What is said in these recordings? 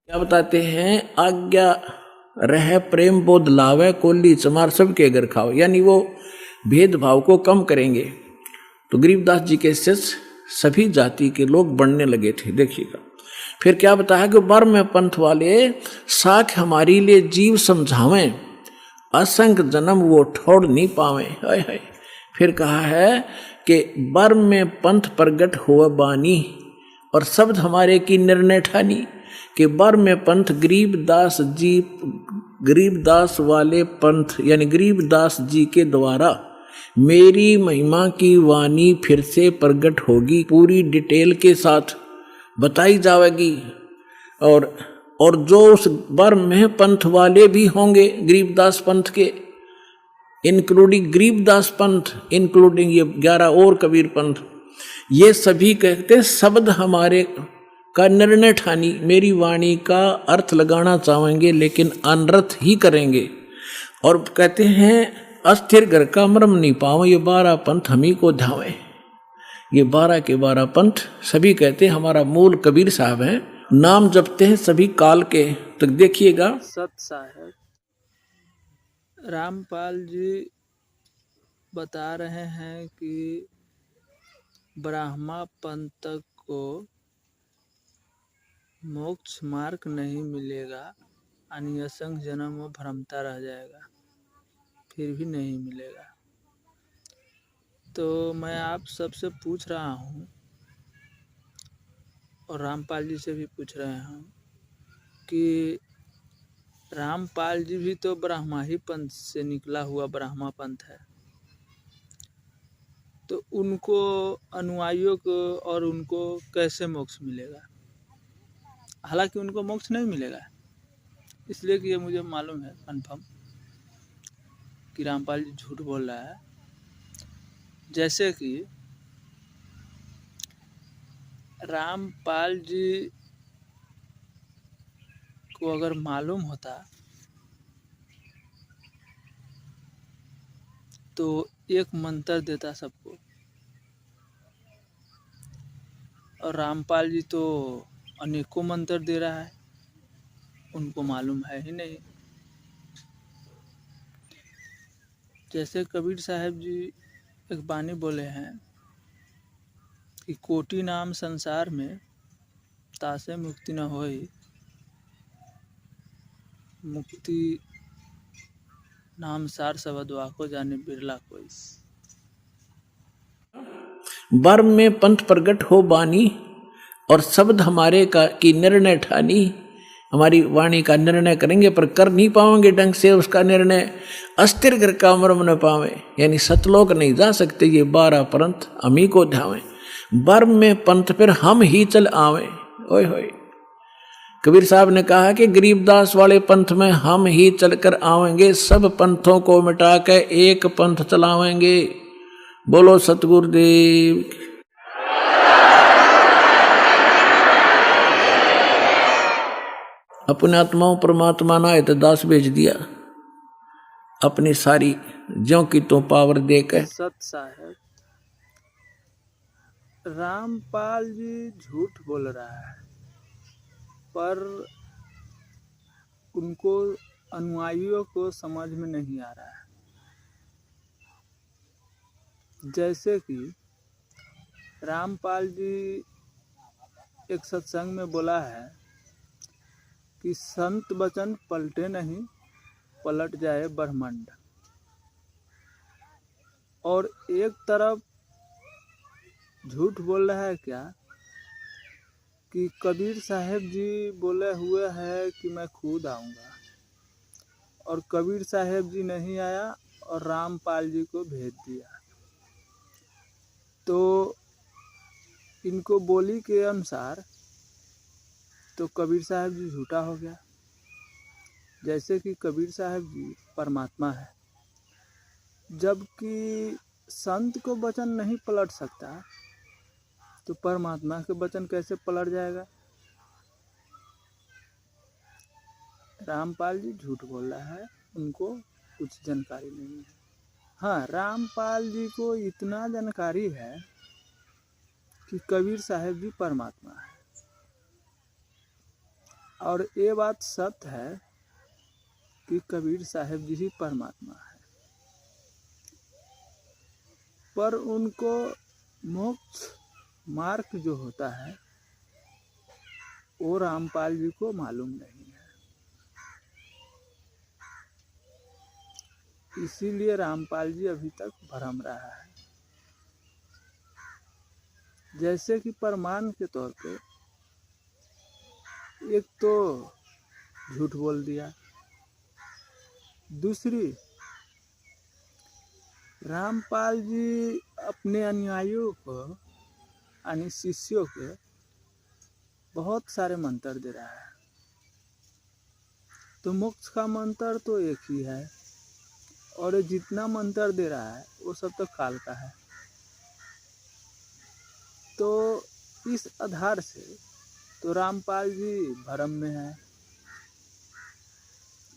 क्या बताते हैं, आज्ञा रह प्रेम बोध लावे, कोली चमार सबके घर खाओ, यानी वो भेदभाव को कम करेंगे। तो गरीबदास जी के शिष्य सभी जाति के लोग बनने लगे थे। देखिएगा फिर क्या बताया कि बर्म पंथ वाले साख हमारी लिए जीव समझावें, असंख्य जन्म वो ठोड़ नहीं पावे। हाय हाय। फिर कहा है कि बर्म में पंथ प्रगट हुआ बानी, और शब्द हमारे की निर्णय ठानी कि बर्म में पंथ गरीबदास जी, गरीबदास वाले पंथ यानी गरीबदास जी के द्वारा मेरी महिमा की वाणी फिर से प्रगट होगी, पूरी डिटेल के साथ बताई जाएगी। और जो उस बर्म में पंथ वाले भी होंगे गरीबदास पंथ के, इंक्लूडिंग गरीबदास पंथ, इंक्लूडिंग ये 11 और कबीर पंथ, ये सभी कहते हैं शब्द हमारे का निर्णय ठानी, मेरी वाणी का अर्थ लगाना चाहेंगे लेकिन अनर्थ ही करेंगे। और कहते हैं अस्थिर घर का मर्म नहीं पाओ, ये 12 पंथ हम ही को ध्यावे। ये 12 के 12 पंथ सभी कहते हैं हमारा मूल कबीर साहब हैं, नाम जपते हैं सभी काल के। तो देखिएगा सत साहब रामपाल जी बता रहे हैं कि ब्राह्मा पंथ को मोक्ष मार्ग नहीं मिलेगा, यानी असंख्य जन्म वो भ्रमता रह जाएगा, फिर भी नहीं मिलेगा। तो मैं आप सबसे पूछ रहा हूँ और रामपाल जी से भी पूछ रहे हैं कि रामपाल जी भी तो ब्राह्मा ही पंथ से निकला हुआ ब्राह्मा पंथ है, तो उनको अनुयायियों को और उनको कैसे मोक्ष मिलेगा? हालांकि उनको मोक्ष नहीं मिलेगा, इसलिए कि ये मुझे मालूम है कन्फर्म कि रामपाल जी झूठ बोल रहा है। जैसे कि रामपाल जी को अगर मालूम होता तो एक मंत्र देता सबको, और रामपाल जी तो अनेकों मंत्र दे रहा है, उनको मालूम है ही नहीं। जैसे कबीर साहब जी एक बानी बोले हैं कि कोटि नाम संसार में तासे मुक्ति न होई, मुक्ति नाम सार सबदवा को जाने बिरला कोई। बर्म में पंथ प्रगट हो बानी, और शब्द हमारे का की निर्णय ठानी, हमारी वाणी का निर्णय करेंगे पर कर नहीं पाएंगे ढंग से उसका निर्णय। अस्थिर घर का मर्म न पावे, यानी सतलोक नहीं जा सकते, ये 12 पंथ हम ही को ध्यावे। बर्म में पंथ फिर हम ही चल आवे। ओए होए। कबीर साहब ने कहा कि गरीबदास वाले पंथ में हम ही चलकर आवेंगे, सब पंथों को मिटा के एक पंथ चलावेंगे। बोलो सतगुरुदेव। अपने आत्माओं परमात्मा ना है तो दास भेज दिया, अपनी सारी ज्यों की तो पावर देकर। सत साहब रामपाल जी झूठ बोल रहा है, पर उनको अनुयायियों को समझ में नहीं आ रहा है। जैसे कि रामपाल जी एक सत्संग में बोला है कि संत वचन पलटे नहीं, पलट जाए ब्रह्मांड। और एक तरफ झूठ बोल रहा है क्या कि कबीर साहब जी बोले हुए हैं कि मैं खुद आऊँगा, और कबीर साहब जी नहीं आया और रामपाल जी को भेज दिया। तो इनको बोली के अनुसार तो कबीर साहब जी झूठा हो गया। जैसे कि कबीर साहब जी परमात्मा है, जबकि संत को वचन नहीं पलट सकता तो परमात्मा के वचन कैसे पलट जाएगा? रामपाल जी झूठ बोल रहा है, उनको कुछ जानकारी नहीं है। हाँ, रामपाल जी को इतना जानकारी है कि कबीर साहब जी परमात्मा है। और ये बात सत्य है कि कबीर साहब जी ही परमात्मा है, पर उनको मोक्ष मार्ग जो होता है वो रामपाल जी को मालूम नहीं है। इसीलिए रामपाल जी अभी तक भ्रम रहा है। जैसे कि प्रमाण के तौर पे एक तो झूठ बोल दिया, दूसरी रामपाल जी अपने अनुयायियों को यानी शिष्यों के बहुत सारे मंत्र दे रहा है। तो मोक्ष का मंत्र तो एक ही है और जितना मंत्र दे रहा है वो सब तो काल का है। तो इस आधार से तो रामपाल जी भ्रम में है,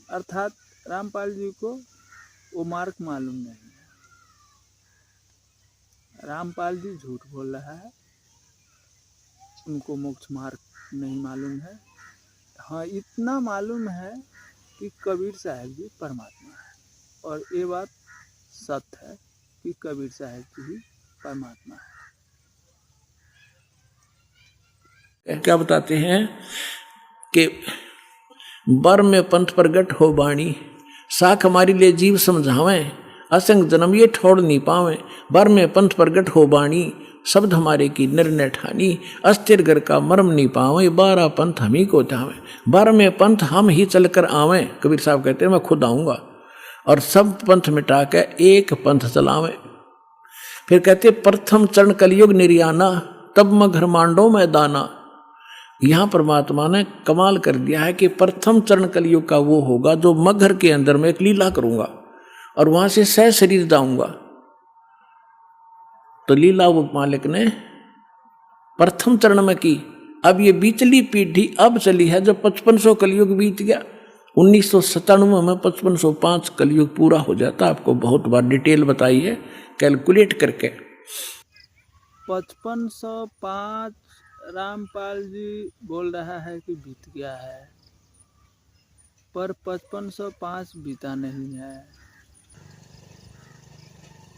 अर्थात रामपाल जी को वो मार्ग मालूम नहीं है। रामपाल जी झूठ बोल रहा है, उनको मोक्ष मार्ग नहीं मालूम है। हाँ, इतना मालूम है कि कबीर साहब जी परमात्मा है, और ये बात सत्य है कि कबीर साहब जी ही परमात्मा है। क्या बताते हैं कि बर में पंथ प्रगट हो बाणी, साख हमारी ले जीव समझावें, असंग जन्म ये ठोड़ नहीं पावें। बर में पंथ प्रगट हो बाणी, शब्द हमारे की निर्णय ठानी, अस्थिर घर का मर्म नहीं पावें, 12 पंथ हम ही को चावें। बर में पंथ हम ही चलकर आवें, कबीर साहब कहते हैं मैं खुद आऊँगा और सब पंथ मिटा के एक पंथ चलावें। फिर कहते प्रथम चरण कलयुग निर्याना, तब मैं घर मांडो में दाना। यहाँ परमात्मा ने कमाल कर दिया है कि प्रथम चरण कलयुग का वो होगा जो मगर के अंदर में एक लीला करूंगा और वहां से सह शरीर जाऊंगा। तो लीला वो मालिक ने प्रथम चरण में की। अब ये बीचली पीढ़ी अब चली है, जब 5500 कलयुग बीत गया, 1997 में 5505 कलयुग पूरा हो जाता। आपको बहुत बार डिटेल बताई है कैलकुलेट करके। 5505 रामपाल जी बोल रहा है कि बीत गया है, पर 5505 बीता नहीं है।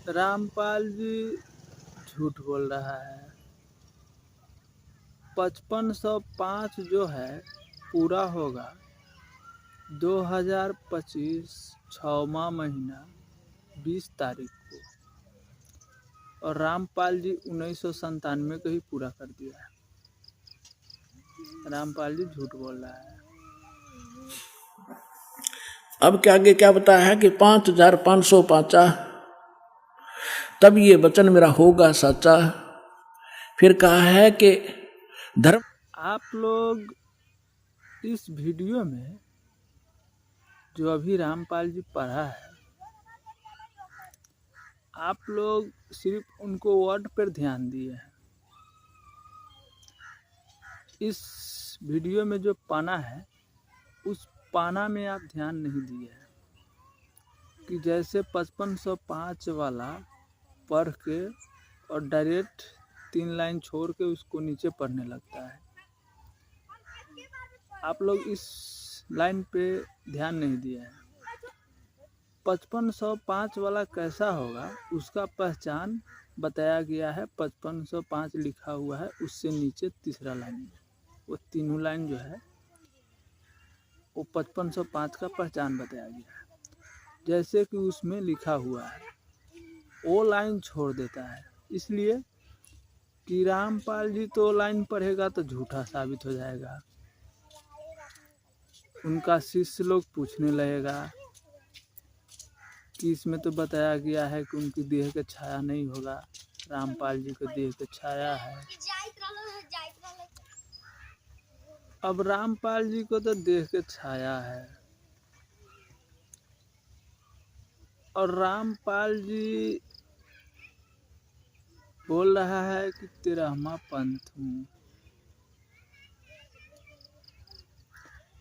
रामपाल जी झूठ बोल रहा है। 5505 जो है पूरा होगा 2025 6वां महीना 20 तारीख को, और रामपाल जी 1997 को ही पूरा कर दिया है। रामपाल जी झूठ बोल रहा है। अब क्या आगे क्या बताया है कि 5505 तब ये वचन मेरा होगा सच्चा। फिर कहा है कि धर्म। आप लोग इस वीडियो में जो अभी रामपाल जी पढ़ा है, आप लोग सिर्फ उनको वर्ड पर ध्यान दिए हैं। इस वीडियो में जो पाना है उस पाना में आप ध्यान नहीं दिए हैं कि जैसे 5505 वाला पढ़ के और डायरेक्ट 3 लाइन छोड़ के उसको नीचे पढ़ने लगता है। आप लोग इस लाइन पे ध्यान नहीं दिए हैं। 5505 वाला कैसा होगा उसका पहचान बताया गया है। 5505 लिखा हुआ है, उससे नीचे तीसरा लाइन है। वो तीनों लाइन जो है वो 5505 का पहचान बताया गया है। जैसे कि उसमें लिखा हुआ है वो लाइन छोड़ देता है, इसलिए कि रामपाल जी तो लाइन पढ़ेगा तो झूठा साबित हो जाएगा। उनका शिष्य लोग पूछने लगेगा कि इसमें तो बताया गया है कि उनकी देह के छाया नहीं होगा, रामपाल जी को देह के छाया है। अब रामपाल जी को तो देह के छाया है, और रामपाल जी बोल रहा है कि 13वां पंथ हूँ।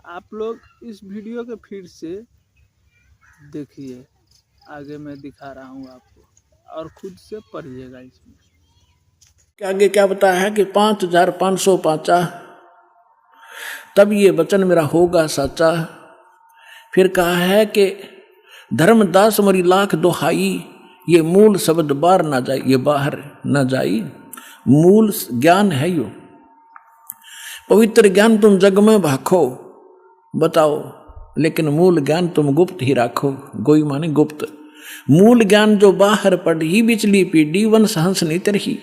आप लोग इस वीडियो के फिर से देखिए, आगे मैं दिखा रहा हूँ आपको, और खुद से पढ़िएगा। इसमें आगे क्या बताया है कि 5505 तब ये वचन मेरा होगा सच्चा। फिर कहा है कि धर्मदास मोरी लाख दोहाई, ये मूल शब्द बाहर ना जाए, ये बाहर ना जाई। मूल ज्ञान है यो, पवित्र ज्ञान तुम जग में भाखो, बताओ, लेकिन मूल ज्ञान तुम गुप्त ही राखो। गोई माने गुप्त। मूल ज्ञान जो बाहर पढ़ी, बिचली पीढ़ी वंश हंस नितर ही।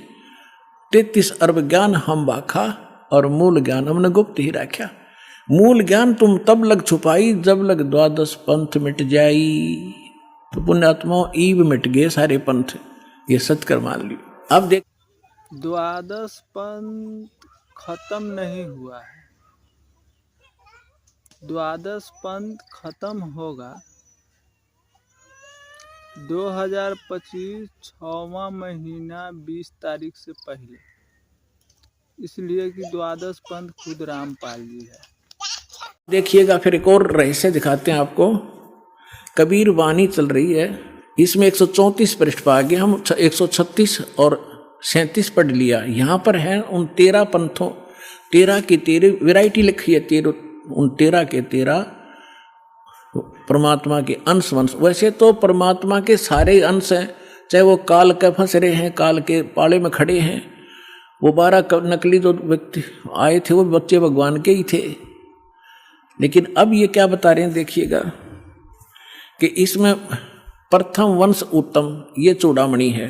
33 अरब ज्ञान हम बाखा, और मूल ज्ञान हमने गुप्त ही रखा। मूल ज्ञान तुम तब लग छुपाई, जब लग 12 पंथ मिट जाई। तो पुण्यात्मा ईब मिट गए सारे पंथ, ये सत्कर मान लियो। अब देख 12 पंथ खत्म नहीं हुआ है, 12 पंथ खत्म होगा 2025 6वां महीना 20 तारीख से पहले, इसलिए कि 12 पंथ खुद रामपाल जी है। देखिएगा, फिर एक और रहस्य दिखाते हैं आपको। कबीर वाणी चल रही है, इसमें 134 पृष्ठ पर आगे हम 136 और 37 पढ़ लिया। यहाँ पर है उन 13 पंथों, 13 की 13 वैरायटी लिखी है, 13 के 13 परमात्मा के अंश वंश। वैसे तो परमात्मा के सारे अंश हैं, चाहे वो काल के फंस रहे हैं, काल के पाले में खड़े हैं। वो 12 नकली जो व्यक्ति आए थे वो बच्चे भगवान के ही थे। लेकिन अब ये क्या बता रहे हैं, देखिएगा कि इसमें प्रथम वंश उत्तम, ये चूड़ामणि है।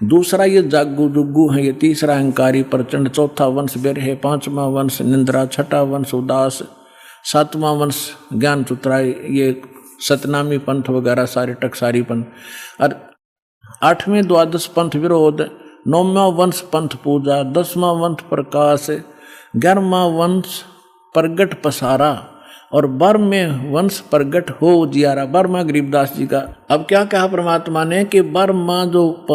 दूसरा ये जागू जुग्गू है, ये तीसरा अहंकारी प्रचंड, चौथा वंश बिर है, 5वां वंश निंद्रा, 6ठा वंश उदास, 7वां वंश ज्ञान चुतराय, ये सतनामी पंथ वगैरह सारे टकसारी पंथ, और 8वें 12 पंथ विरोध, 9वां वंश पंथ पूजा, 10वां वंश प्रकाश, 11वां वंश प्रगट पसारा, और 12वें वंश प्रगट हो उजियारा। 12वां गरीबदास जी का। अब क्या कहा परमात्मा ने कि 12वां जो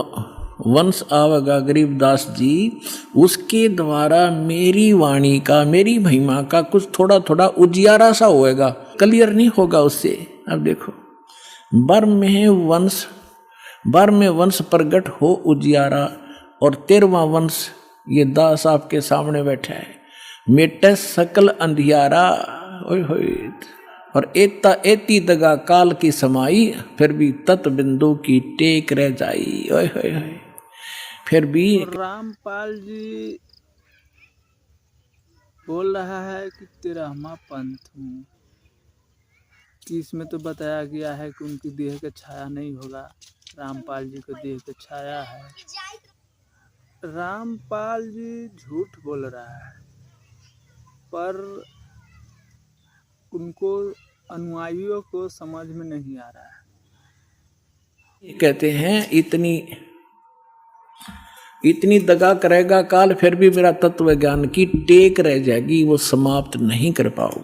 वंश आवेगा गरीबदास जी, उसके द्वारा मेरी वाणी का, मेरी महिमा का कुछ थोड़ा थोड़ा उजियारा सा होएगा, क्लियर नहीं होगा उससे। अब देखो 12वें वंश प्रगट हो उजियारा, और 13वां वंश ये दास आपके सामने बैठा है, मेटे सकल अंधियारा। ओए होए, और एता एती दगा काल की समाई, फिर भी तत् बिंदु की टेक रह जाई। ओए होए होए, फिर भी रामपाल जी बोल रहा है कि 13वां पंथ हूँ, कि इसमें तो बताया गया है कि उनकी देह का छाया नहीं होगा, रामपाल जी को देह का छाया है। रामपाल जी झूठ बोल रहा है, पर उनको अनुयायियों को समझ में नहीं आ रहा है। कहते हैं इतनी दगा करेगा काल, फिर भी मेरा तत्व ज्ञान की टेक रह जाएगी, वो समाप्त नहीं कर पाओगे।